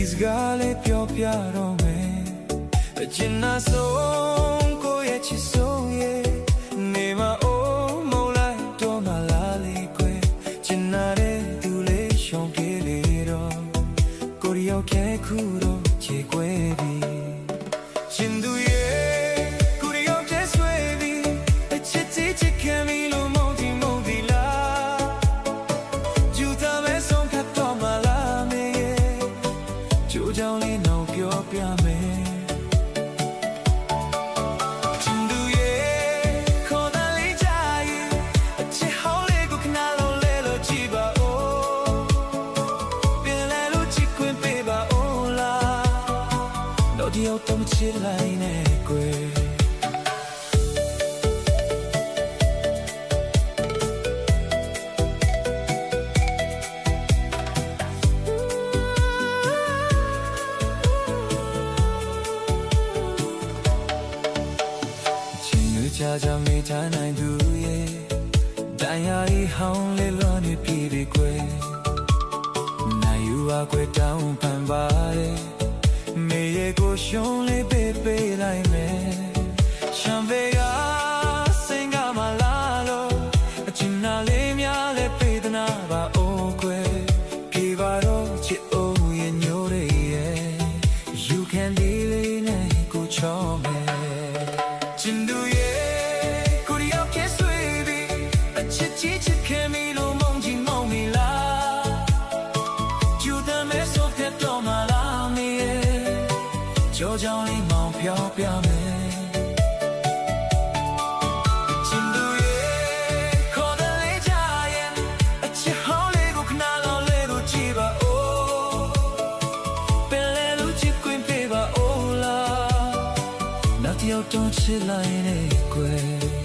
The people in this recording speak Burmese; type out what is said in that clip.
စကားလေးပြောပြတော့မယ်အကျဉ်းနာဆုံးကိုရဲ့ချစ်ဆုံးရဲ့နေမအိုးမုံလိုက်တော့မလားလေကွယ်ကျဉ်းနာတဲ့သူလေးရှောင်ပြေးလေတော့ကိုရီယောက်ခဲခုတော့ခြေကွဲပြီရှင်သူရဲ့ကိုရီယောက်ခဲဆွဲပြီအချစ်ချစ်ခံပြီလို့မုံဒီလားကျူသားမဲဆုံးခတ်တော့မလားမေကျိုးကြောင့်လေးတော့ပြောပြမယ်ဒီရောက်တော့မချစ်လိုက်နဲ့ကွယ်ချင်းလူချာချာမိထားနိုင်သူရဲ့တန်ရာဤဟောင်းလေးလွန်နေပြီကွယ်နိုင်ယူပါကွယ်တောင်းပန်ပါတယ်မေရဲ့ကိုရှုံးလေးပေးပေးလိုက်မယ်ရှမ်းဘေကစင်ကမလာလို့အချင်နာလေးများလေးပေးသနာပါအိုးကွယ်ပြေပါတော့ချစ်အိုးရဲ့ညိုတွေရဲ့ You can be လေးနဲ့ကိုချောမယ်ချင်သူရဲ့ကိုရီယောက်ခဲဆွေးပြီးအချစ်ချစ်ခဲမီလို့မုံကြီးမုံမီလားကျူတဲ့မဲဆိုတဲ့တော့မလားမေကြောကြောင့်လေးမောင်ပြောပြမယ်ချင်သူရဲ့ခေါ်တဲ့လေးကြရဲ့အချစ်ဟောင်းလေးကိုခဏလောက်လေးကိုကြည့်ပါအိုးပင်လေလူချစ်ခွင်ပေးပါအိုးလားနောက်တစ်ယောက်တော့ချစ်လိုက်နေကွယ်